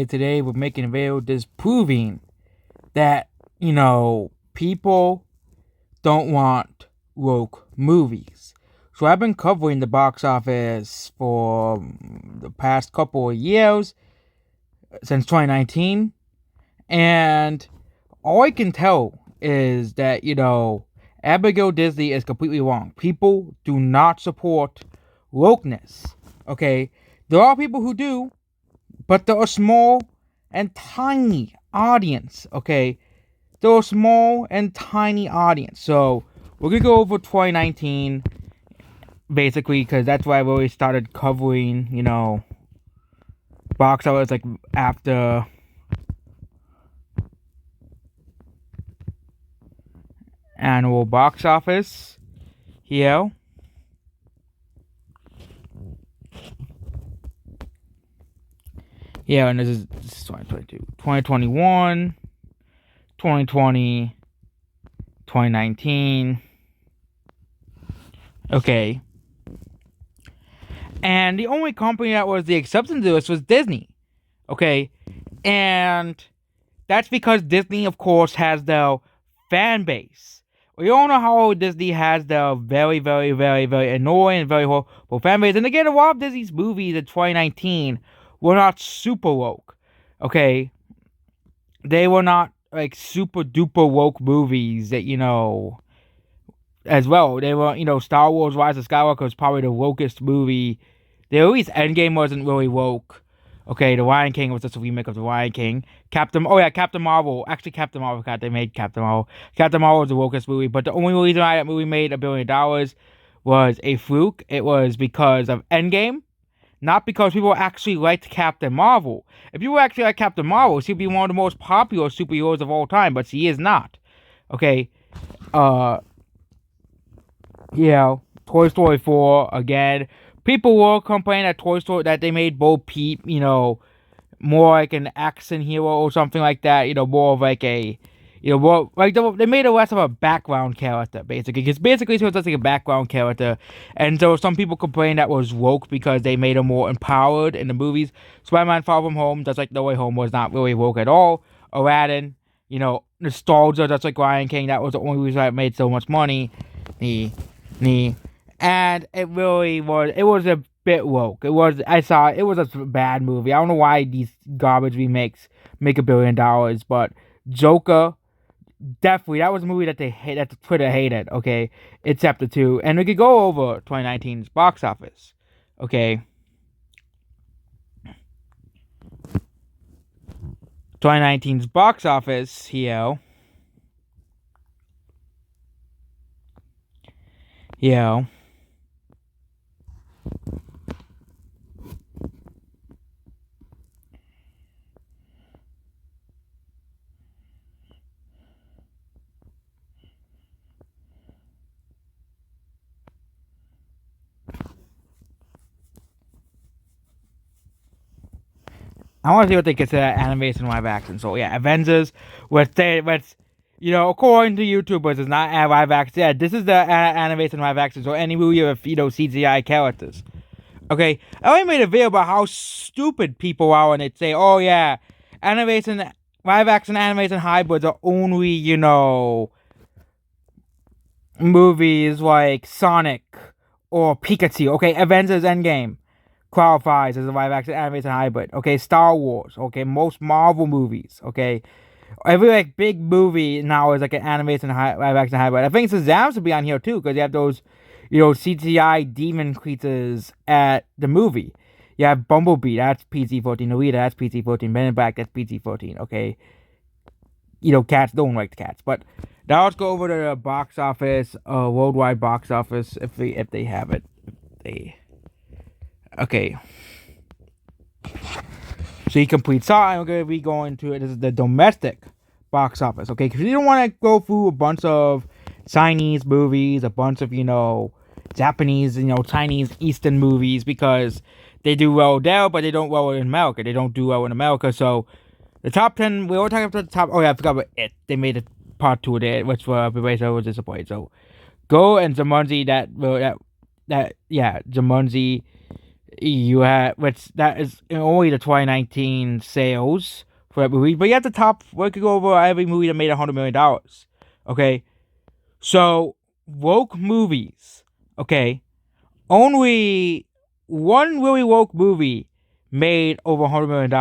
Today we're making a video disproving that, people don't want woke movies. So I've been covering the box office for the past couple of years, since 2019, and all I can tell is that, Abigail Disney is completely wrong. People do not support wokeness, okay? There are people who do, but they're a small and tiny audience, okay? They're a small and tiny audience. So, we're going to go over 2019, basically, because that's why I really started covering, box office, like, after annual box office. Here. Yeah, and this is 2022, 2021, 2020, 2019. Okay. And the only company that was the exception to this was Disney. Okay. And that's because Disney, of course, has their fan base. We all know how Disney has their very, very, very, very annoying and very horrible fan base. And again, a lot of Disney's movies in 2019 were not super woke. Okay? They were not like super duper woke movies that, as well. They were, Star Wars Rise of Skywalker was probably the wokest movie. At least Endgame wasn't really woke. Okay, The Lion King was just a remake of The Lion King. Captain Marvel. Actually, Captain Marvel, God, they made Captain Marvel. Captain Marvel was the wokest movie, but the only reason why that movie made $1 billion was a fluke. It was because of Endgame, not because people actually liked Captain Marvel. If people actually like Captain Marvel, she'd be one of the most popular superheroes of all time, but she is not. Okay, Toy Story 4, again. People were complaining that Toy Story, that they made Bo Peep, more like an action hero or something like that, more of like a, more, like, they made it less of a background character, basically, because basically she was just like a background character, and so some people complained that was woke because they made her more empowered in the movies. Spider-Man Far From Home, just like No Way Home, was not really woke at all. Aladdin, nostalgia, just like Lion King, that was the only reason it made so much money. And it was a bit woke. It was a bad movie. I don't know why these garbage remakes make $1 billion, but Joker, definitely, that was a movie that that Twitter hated, okay? It's Chapter 2. And we could go over 2019's box office, okay? 2019's box office here. Yeah. I want to see what they consider animation live action. So yeah, Avengers, according to YouTubers, is not a live action. Yeah, this is the animation live action. So any movie with CGI characters. Okay, I only made a video about how stupid people are when they say, "Oh yeah, animation live action animation hybrids are only movies like Sonic or Pikachu." Okay, Avengers Endgame qualifies as a live action animation hybrid. Okay, Star Wars. Okay, most Marvel movies. Okay, every like big movie now is like an animation live action hybrid. I think Shazam should be on here too because you have those, CGI demon creatures at the movie. You have Bumblebee, that's PG-14. Alita, that's PG-14. Men in Black, that's PG-14. Okay, cats don't like the cats, but now let's go over to the box office, worldwide box office if they have it. Okay. So you complete saw, we're going to be going to it. This is the domestic box office, okay? Because you don't want to go through a bunch of Chinese movies, a bunch of, Japanese, Chinese Eastern movies, because they do well there, but they don't well in America. They don't do well in America, so the top 10, we were talking about the top, oh yeah, I forgot about it. They made a part 2 of it, which everybody was disappointed. So, Go and Jumanji, Jumanji You have, which that is only the 2019 sales for that movie, but you have the top. We could go over every movie that made $100 million. Okay, so woke movies. Okay, only one really woke movie made over $100 million.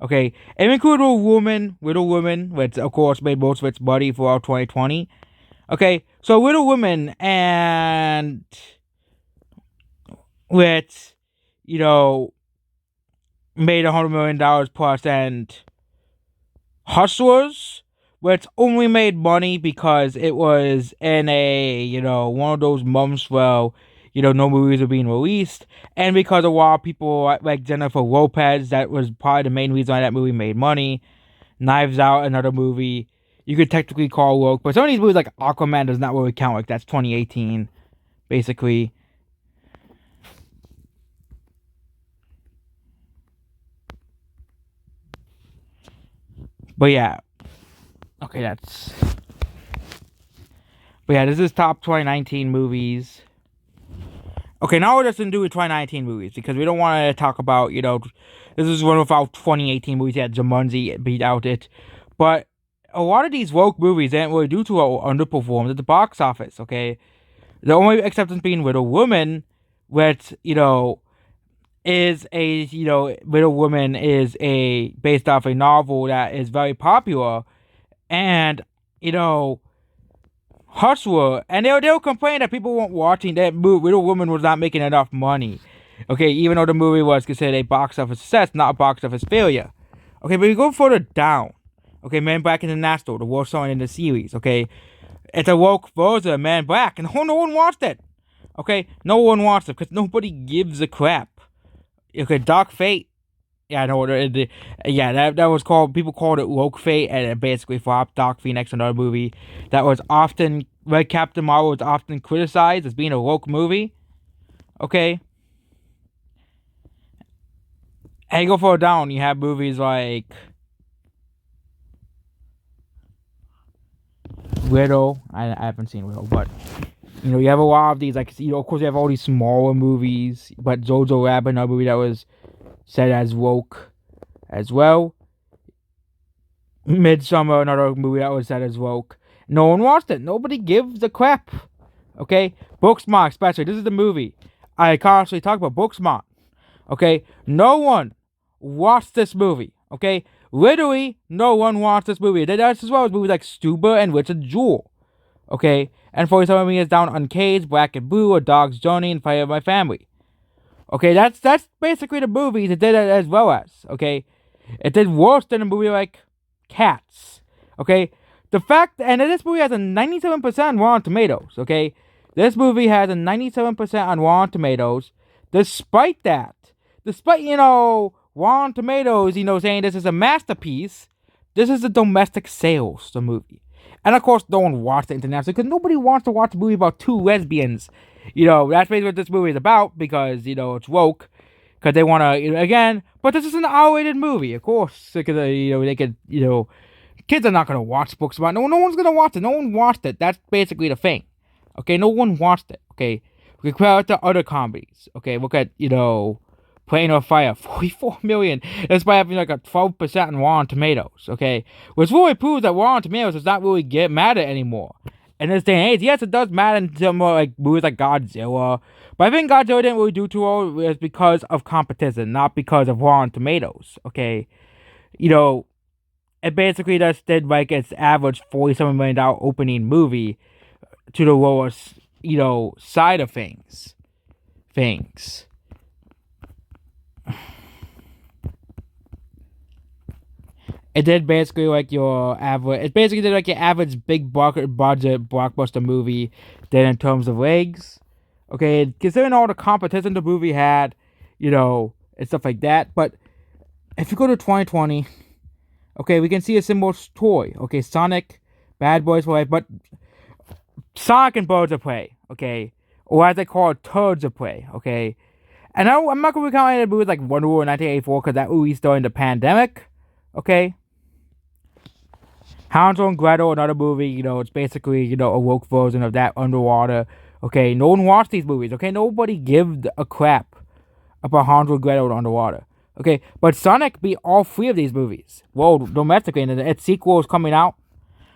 Okay, and include Little Woman, which of course made most of its money throughout 2020. Okay, so Little Women and which you know made $100 million plus, and Hustlers, which only made money because it was in a one of those months where no movies were being released, and because a lot of people like Jennifer Lopez, that was probably the main reason why that movie made money. Knives Out, another movie you could technically call woke, but some of these movies like Aquaman does not really count. Like that's 2018, basically. But yeah, okay, that's. But yeah, this is top 2019 movies. Okay, now we're just gonna do the 2019 movies because we don't want to talk about this is one of our 2018 movies that Jumanji beat out it, but a lot of these woke movies didn't really do too well, underperformed at the box office. Okay, the only exception being Little Woman, which is a Little Woman is a based off a novel that is very popular, and you know Hustler, and they'll complain that people weren't watching that movie. Little Woman was not making enough money. Okay, even though the movie was considered a box office success, not a box office failure. Okay, but we go further down. Okay, Man Black International, the worst song in the series. Okay, it's a woke version of Man Black, and no one watched it. Okay, no one watched it because nobody gives a crap. Okay, Dark Fate. Yeah, I know. Yeah, that was called. People called it woke fate, and it basically flopped. Dark Phoenix, another movie that was often Red Captain Marvel was often criticized as being a woke movie. Okay, and you go further down, you have movies like Widow. I haven't seen Widow, but you have a lot of these. Like of course, you have all these smaller movies, but Jojo Rabbit, another movie that was said as woke as well. Midsummer, another movie that was said as woke. No one watched it. Nobody gives a crap. Okay? Booksmart, especially. This is the movie I constantly talk about. Booksmart. Okay? No one watched this movie. Okay? Literally, no one watched this movie. That's as well as movies like Stuber and Richard Jewell. Okay? And 47 Meters Down, Uncaged, Black and Blue, A Dog's Journey, and Fire of My Family. Okay? That's basically the movies it did as well as. Okay? It did worse than a movie like Cats. Okay? The fact, and this movie has a 97% on Rotten Tomatoes. Okay? This movie has a 97% on Rotten Tomatoes. Despite that, despite, Rotten Tomatoes, saying this is a masterpiece, this is a domestic sales, the movie. And of course, no one watched it internationally because nobody wants to watch a movie about two lesbians. That's basically what this movie is about because, it's woke. Because they want to, again, but this is an R-rated movie, of course. Because, they could, kids are not going to watch books about it. No one's going to watch it. No one watched it. That's basically the thing. Okay, no one watched it. Okay, we compare it to other comedies. Okay, look at, Plane of Fire, 44 million. That's by having like a 12% on Rotten Tomatoes. Okay, which really proves that Rotten Tomatoes does not really get matter anymore. In this day and age, yes, it does matter in some more like movies like Godzilla. But I think Godzilla didn't really do too well is because of competition, not because of Rotten Tomatoes. Okay, it basically just did like its average $47 million opening movie to the lowest, side of things. It did basically like your average. It basically did like your average big budget blockbuster movie did in terms of legs. Okay, considering all the competition the movie had, and stuff like that. But if you go to 2020, okay, we can see a similar toy. Okay, Sonic, Bad Boys for Life, but Sonic and Birds of Prey. Okay, or as they call it, Turds of Prey. Okay, and I'm not going to be counting movies like Wonder Woman 1984 because that movie's during the pandemic. Okay. Hansel and Gretel, another movie, it's basically, a woke version of that underwater. Okay, no one watched these movies. Okay, nobody gives a crap. about Hansel and Gretel underwater. Okay, but Sonic beat all three of these movies. Well, domestically, and its sequel is coming out.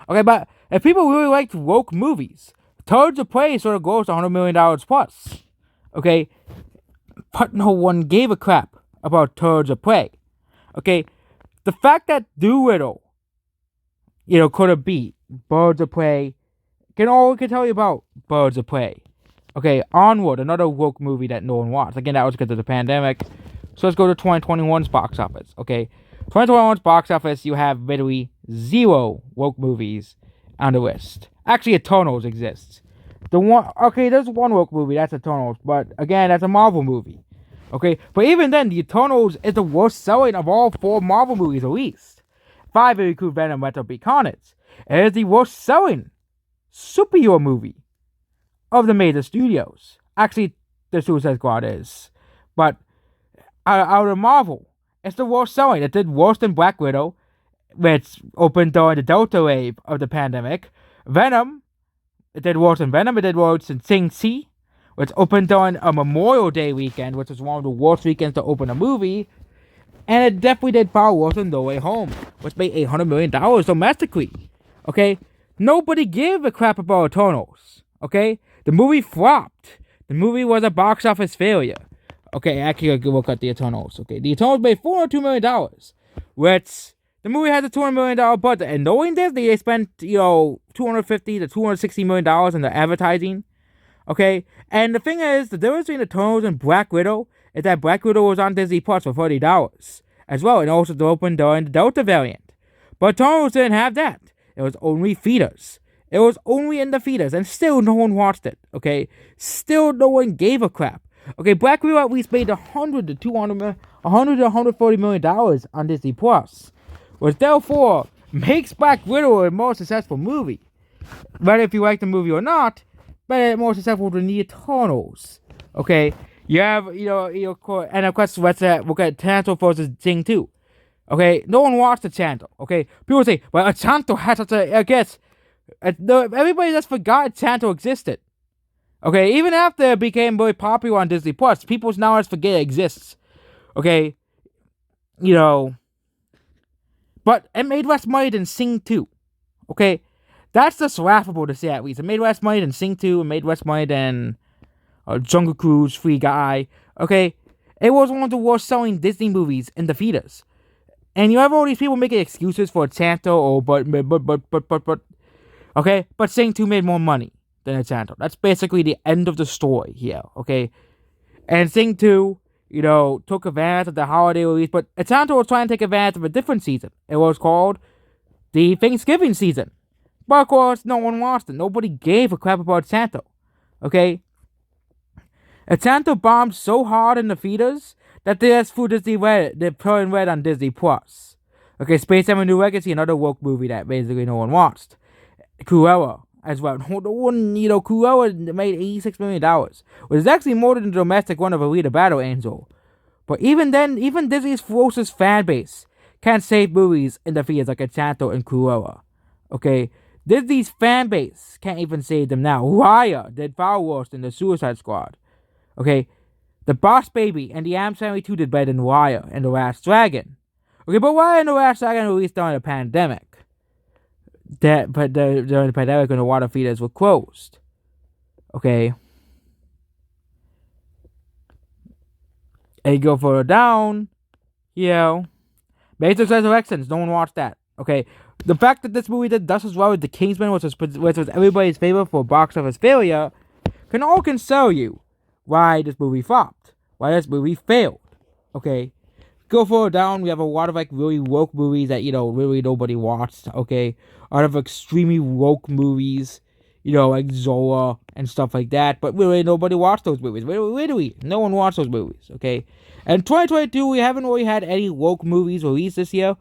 Okay, but if people really liked woke movies, Birds of Prey sort of goes to $100 million plus. Okay, but no one gave a crap about Birds of Prey. Okay, the fact that Doolittle, could have beat Birds of Prey, all we can tell you about Birds of Prey. Okay, Onward, another woke movie that no one watched. Again, that was because of the pandemic. So let's go to 2021's box office. Okay, 2021's box office, you have literally 0 woke movies on the list. Actually, Eternals exists. There's one woke movie, that's Eternals, but again, that's a Marvel movie. Okay, but even then, the Eternals is the worst selling of all 4 Marvel movies released. 5 if you include Venom, Retro Be Carnage. It is the worst selling superhero movie of the major studios. Actually, the Suicide Squad is. But out of Marvel, it's the worst selling. It did worse than Black Widow, which opened during the Delta wave of the pandemic. Venom, it did worse than Venom. It did worse than Shang-Chi, which opened during a Memorial Day weekend, which was one of the worst weekends to open a movie. And it definitely did far worse than No Way Home, which made $800 million domestically. Okay? Nobody gave a crap about Eternals. Okay? The movie flopped. The movie was a box office failure. Okay, actually, I can look at the Eternals. Okay, the Eternals made $402 million, which the movie has a $200 million budget. And knowing this, they spent, $250 to $260 million in the advertising. Okay, and the thing is, the difference between Eternals and Black Widow is that Black Widow was on Disney Plus for $30 as well, and also opened during the Delta variant. But Eternals didn't have that. It was only theaters. It was only in the theaters, and still no one watched it. Okay, still no one gave a crap. Okay, Black Widow at least made $100 to $140 million on Disney Plus, which therefore makes Black Widow a more successful movie. Whether if you like the movie or not, but it's more successful than the Eternals. Okay, you have and of course let's look at Enchanto versus Sing 2. Okay, no one watched Enchanto. Okay, people say, well, Enchanto had such a, I guess, everybody just forgot Enchanto existed. Okay, even after it became very popular on Disney Plus, people now just forget it exists. Okay, but it made less money than Sing 2. Okay, that's just laughable to say at least. It made less money than Sing 2. It made less money than Jungle Cruise, Free Guy. Okay, it was one of the worst selling Disney movies in the theaters. And you have all these people making excuses for Enchanto, but. Okay, but Sing 2 made more money than Enchanto. That's basically the end of the story here, okay? And Sing 2, took advantage of the holiday release, but Enchanto was trying to take advantage of a different season. It was called the Thanksgiving season. But of course, no one watched it. Nobody gave a crap about Enchanto, okay? Enchanto bombed so hard in the theaters that they just threw Disney Red, they put in red on Disney Plus. Okay, Space Jam: A New Legacy, another woke movie that basically no one watched. Cruella as well. Cruella made $86 million, which is actually more than the domestic one of Alita Battle Angel. But even then, even Disney's closest fan base can't save movies in the theaters like Enchanto and Cruella. Okay, Disney's fan base can't even save them now. Raya did far worse than the Suicide Squad. Okay, The Boss Baby and the Addams Family 2 did better than Raya and The Last Dragon. Okay, but Raya and The Last Dragon released during the pandemic. During the pandemic when the water feeders were closed. Okay. And you go further down, Matrix Resurrections, no one watched that. Okay. The fact that this movie did just as well as The Kingsman, which was everybody's favorite for box office failure, can console you why this movie flopped. Why this movie failed. Okay. Go further down, we have a lot of really woke movies that, really nobody watched, okay? A lot of extremely woke movies, like Zola and stuff like that, but really nobody watched those movies. Literally, no one watched those movies, okay? And 2022, we haven't really had any woke movies released this year,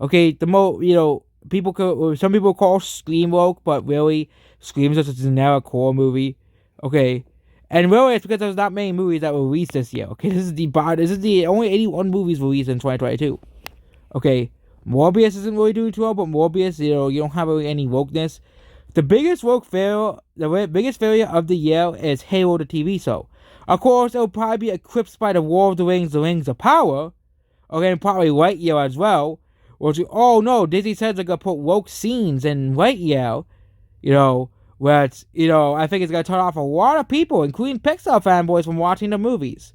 okay? Some people call Scream woke, but really, Scream's just a generic horror movie, okay? And really, it's because there's not many movies that were released this year. Okay, this is the only 81 movies released in 2022. Okay, Morbius isn't really doing too well, but Morbius, you don't have really any wokeness. The biggest failure of the year is Halo, the TV show. Of course, it'll probably be eclipsed by the War of the Rings of Power. Okay, and probably Lightyear as well. Which, oh no, Disney says they're gonna put woke scenes in Lightyear. You know, where it's, I think it's gonna turn off a lot of people, including Pixar fanboys, from watching the movies.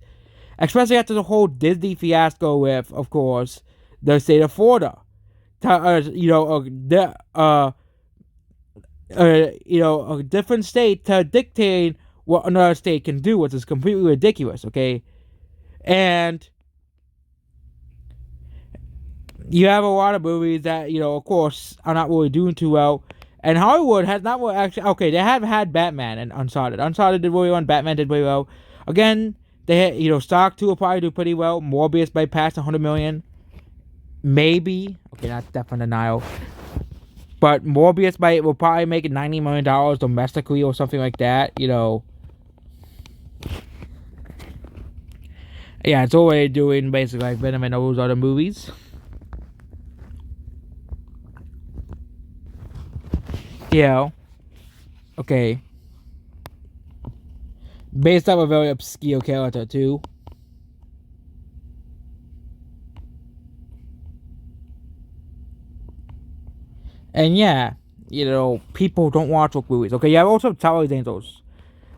Especially after the whole Disney fiasco with, of course, the state of Florida. A different state to dictate what another state can do, which is completely ridiculous, okay? And you have a lot of movies that, of course, are not really doing too well. And Hollywood has not really actually... Okay, they have had Batman and Uncharted. Uncharted did really well, and Batman did really well. Again, they had, Stock 2 will probably do pretty well. Morbius might pass 100 million. Maybe. Okay, that's definitely denial. But Morbius will probably make $90 million domestically or something like that, Yeah, it's already doing basically like Venom and those other movies. Yeah. Okay. Based off a very obscure character, too. And yeah, people don't watch woke movies. Okay, you have also Charlie's Angels.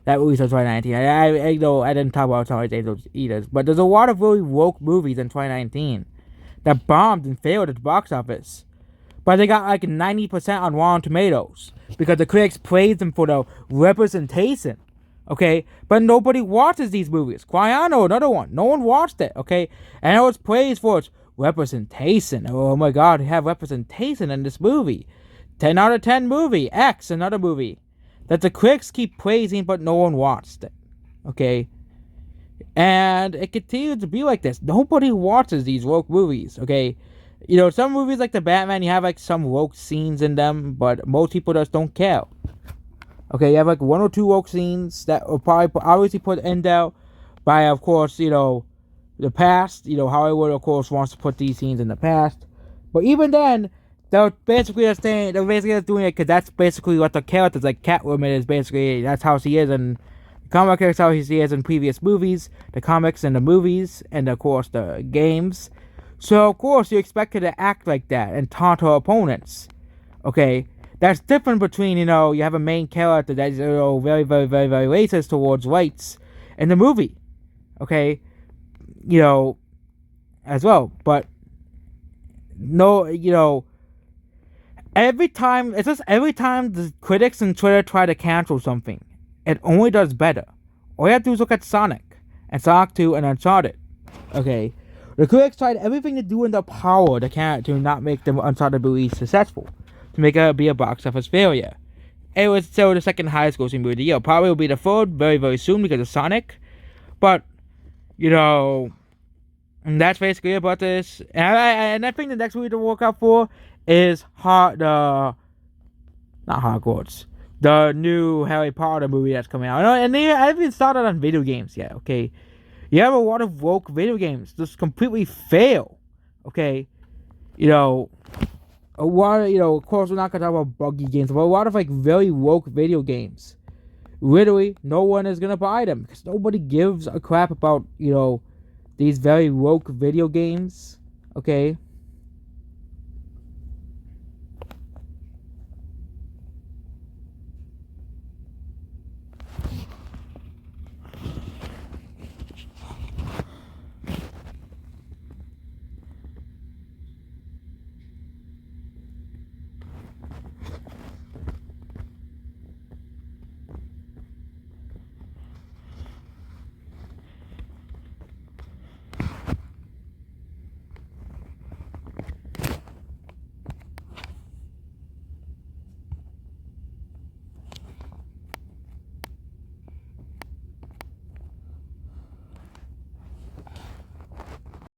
That released in 2019. I know I didn't talk about Charlie's Angels either. But there's a lot of really woke movies in 2019 that bombed and failed at the box office. But they got like 90% on Rotten Tomatoes because the critics praised them for the representation. Okay, but nobody watches these movies. Quayano, another one. No one watched it. Okay, and it was praised for its representation. Oh my God, we have representation in this movie. 10 out of 10 movie. X, another movie that the critics keep praising, but no one watched it. Okay, and it continues to be like this. Nobody watches these woke movies. Okay. Some movies like the Batman, you have like some woke scenes in them, but most people just don't care. Okay, you have like one or two woke scenes that will probably obviously put in there by, of course, the past. Hollywood, of course, wants to put these scenes in the past. But even then, they're basically just doing it because that's basically what the characters, like Catwoman, is basically, that's how she is in the comic, that's how she is in previous movies, the comics and the movies, and of course the games. So, of course, you expect her to act like that and taunt her opponents. Okay? That's different between, you have a main character that's, very, very, very, very racist towards whites in the movie. Okay? As well. But, no, every time the critics on Twitter try to cancel something, it only does better. All you have to do is look at Sonic, and Sonic 2, and Uncharted. Okay? The critics tried everything to do in their power to not make the Uncharted movie successful, to make it be a box office failure. It was still the second highest grossing movie of the year. Probably will be the third very, very soon because of Sonic. But, and that's basically about this. And I think the next movie to look out for is not Hogwarts. The new Harry Potter movie that's coming out. And I haven't even started on video games yet, okay? You have a lot of woke video games just completely fail. Okay? A lot of, of course we're not going to talk about buggy games, but a lot of like very woke video games. Literally, no one is going to buy them because nobody gives a crap about, these very woke video games. Okay?